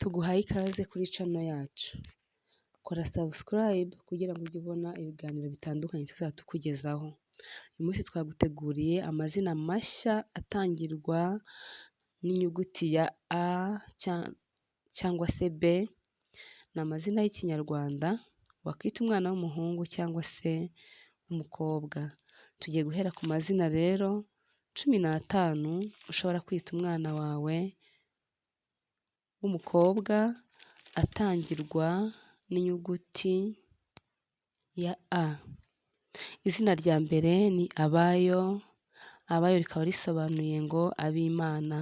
Tuguhaye ikaze kuri channel yacu. Kora subscribe kugira ngo ujye ubona ibiganiro bitandukanye tuzaba tukugezaho. Uyu munsi twaguteguriye amazina mashya atangirwa n'inyuguti ya A cyangwa se B. Ni amazina y'ikinyarwanda wakwita umwana w'umuhungu cyangwa se w'umukobwa. Tugiye guhera ku mazina rero 15 ushobora kwita umwana wawe w'umukobwa atangirwa n'inyuguti ya A. Izina rya mbere ni Abayo. Abayo rikaba risobanuye ngo ab'Imana.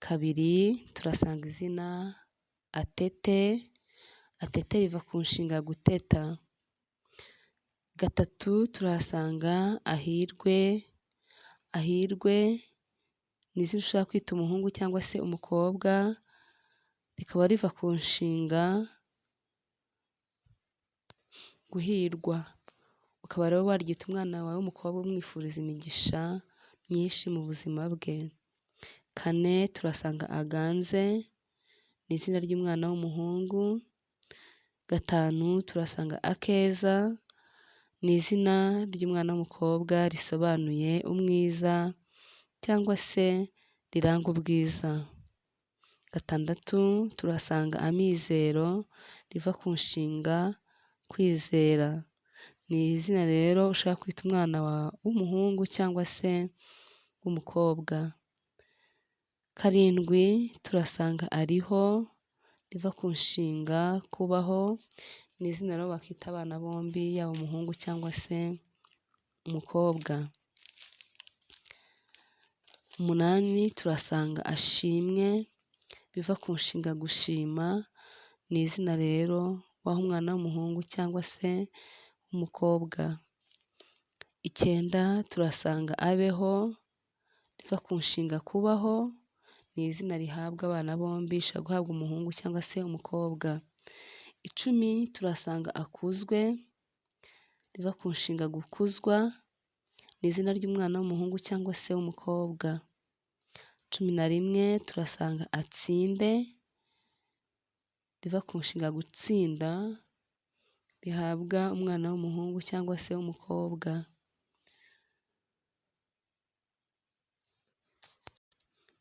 Kabiri turasanga izina Atete. Atete riva ku nshinga guteta. Gatatu turahasanga Ahirwe. Ahirwe ni izina ushobora kwita umuhungu cyangwa se umukobwa, rikaba riva ku nshinga guhirwa. Ukaba rero waryita umwana wawe w'umukobwa umwifuriza imigisha myinshi mu buzima bwe. Kane turasanga Aganze, ni izina ry'umwana w'umuhungu. Gatanu turasanga Akeza, ni izina ry'umwana w'umukobwa risobanuye umwiza cyangwa se riranga ubwiza. Gatandatu turasanga Amizero, riva ku nshinga kwizera. Ni izina rero ushaka kwita umwana w'umuhungu cyangwa se w'umukobwa. Karindwi turasanga Ariho, riva ku nshinga kubaho. Ni izina rero bakita abana bombi yaba umuhungu cyangwa se umukobwa. 8 turasanga Ashimwe, biva ku nshinga gushima. Ni izina rero waha umwana w'umuhungu cyangwa se w'umukobwa. 9 turasanga Abeho, riva ku nshinga kubaho. Ni izina rihabwa abana bombi, rishobora guhabwa umuhungu cyangwa se umukobwa. 10 turasanga Akuzwe, riva ku nshinga gukuzwa. Ni izina ry'umwana w'umuhungu cyangwa se w'umukobwa. 11 turasanga Atsinde, riva ku nshinga gutsinda, rihabwa umwana w'umuhungu cyangwa se w'umukobwa.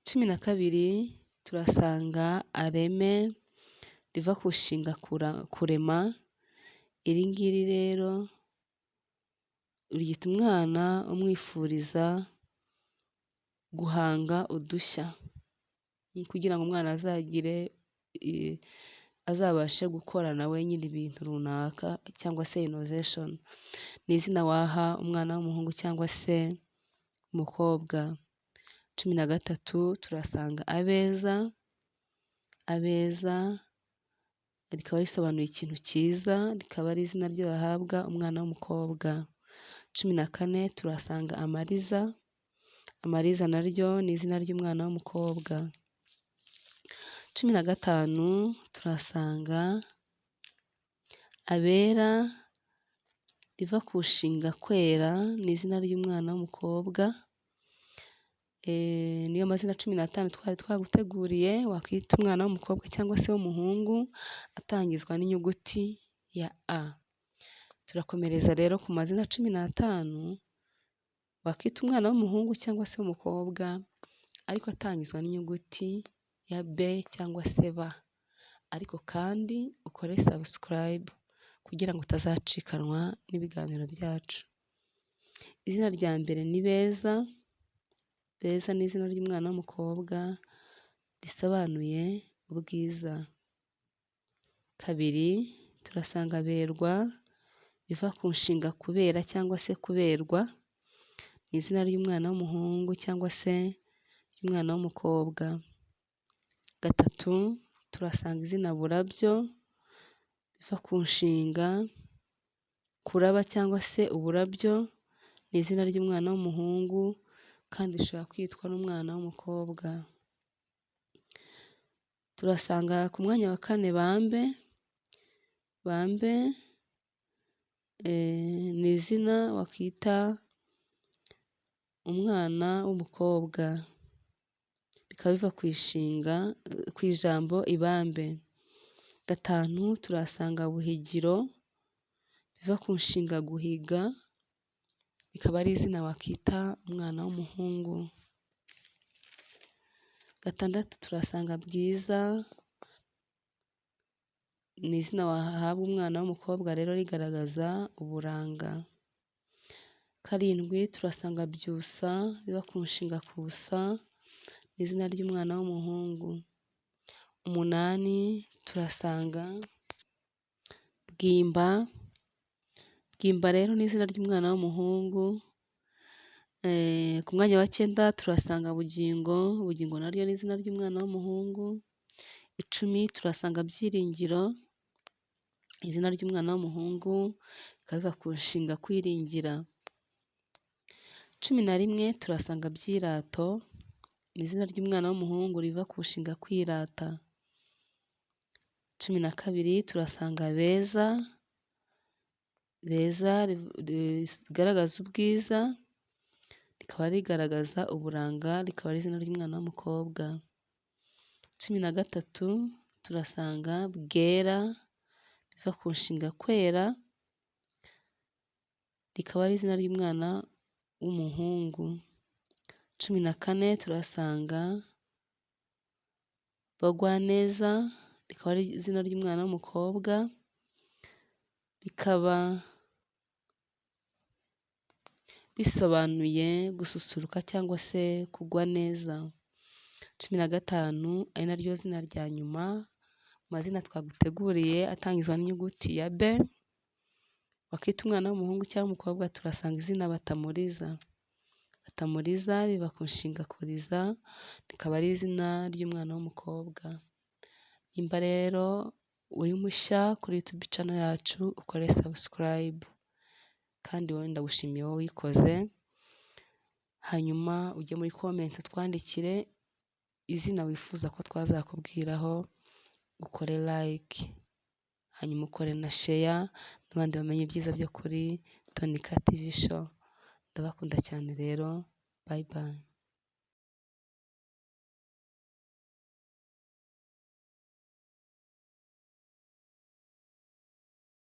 12 turasanga Areme, riva ku nshinga kurema. Iri ngiri rero uryita umwana umwifuriza guhanga udushya, kugira ngo umwana azabashe gukora nawe nyine ibintu runaka cyangwa se innovation. Ni izina waha umwana w'umuhungu cyangwa se umukobwa. 13 turasanga Abeza. Abeza rikaba risobanuye ikintu cyiza, rikaba ari izina ryo bahabwa umwana w'umukobwa. 14 turasanga Amariza. Amariza naryo ni izina ry'umwana w'umukobwa. 15 turasanga Abera, riva ku nshinga kwera. Ni izina ry'umwana w'umukobwa. Niyo mazina 15 twari twaguteguriye wakwita umwana w'umukobwa cyangwa se w'umuhungu atangizwa n'inyuguti ya A. Turakomereza rero ku mazina 15 wakwita umwana w'umuhungu cyangwa se w'umukobwa ariko atangizwa n'inyuguti ya B cyangwa se B. Ariko kandi ukore subscribe kugira ngo utazacikanwa n'ibiganiro byacu. Izina rya mbere ni Beza. Beza ni izina ry'umwana w'umukobwa risobanuye ubwiza. 2 turasanga Berwa, biva ku nshinga kubera cyangwa se kuberwa. Ni izina ry'umwana w'umuhungu cyangwa se ry'umwana w'umukobwa. 3 turasanga izina Burabyo, biva ku nshinga kuraba cyangwa se uburabyo. Ni izina ry'umwana w'umuhungu kandi rishobora kwitwa n'umwana w'umukobwa. Turasanga ku mwanya wa 4 Bambe. Bambe ni izina wakwita umwana w'umukobwa. bikaba biva ku ijambo ibambe. 5 turahasanga buhigiro biva ku nshinga guhiga, rikaba ari izina wakita umwana w'umuhungu. 6 turahasanga bwiza, ni izina wahabwa umwana w'umukobwa rero rigaragaza uburanga. 7 turasanga byusa biba ku nshinga kusa, ni izina ry'umwana w'umuhungu. 8 turasanga bwimba. Bwimba rero ni izina ry'umwana w'umuhungu. Ku mwanya wa 9 turasanga bugingo. Bugingo naryo ni izina ry'umwana w'umuhungu. 10 turasanga byiringiro, izina ry'umwana w'umuhungu, bikaba biva ku nshinga kwiringira. 11 turasanga byirato, ni izina ry'umwana w'umuhungu riva ku nshinga kwirata. 12 turasanga beza. Beza rigaragaza ubwiza, rikaba rigaragaza uburanga, rikaba ari izina ry'umwana w'umukobwa. 13 turasanga bwera biva ku nshinga kwera, rikaba ari izina ry'umwana w'umuhungu. 14 turasanga bagwaneza, rikaba ari izina ry'umwana w'umukobwa, bikaba bisobanuye gususuruka cyangwa se kugwa neza. 15 ari naryo zina rya nyuma mu mazina twaguteguriye atangizwa n'inyuguti ya B, wakita umwana w'umuhungu cyangwa umukobwa turasanga izina Batamuriza. Batamuriza riva ku nshinga kuriza, rikaba ari izina ry'umwana w'umukobwa. Nimba rero uri mushya kuri YouTube channel yacu, ukore subscribe kandi wowe ndagushimiye wowe uyikoze, hanyuma ujye muri comment utwandikire izina wifuza ko twazakubwiraho, ukore like, hanyuma ukore na share n'abandi bamenye ibyiza byo kuri Tonika TV show. Ndabakunda cyane rero, bye bye.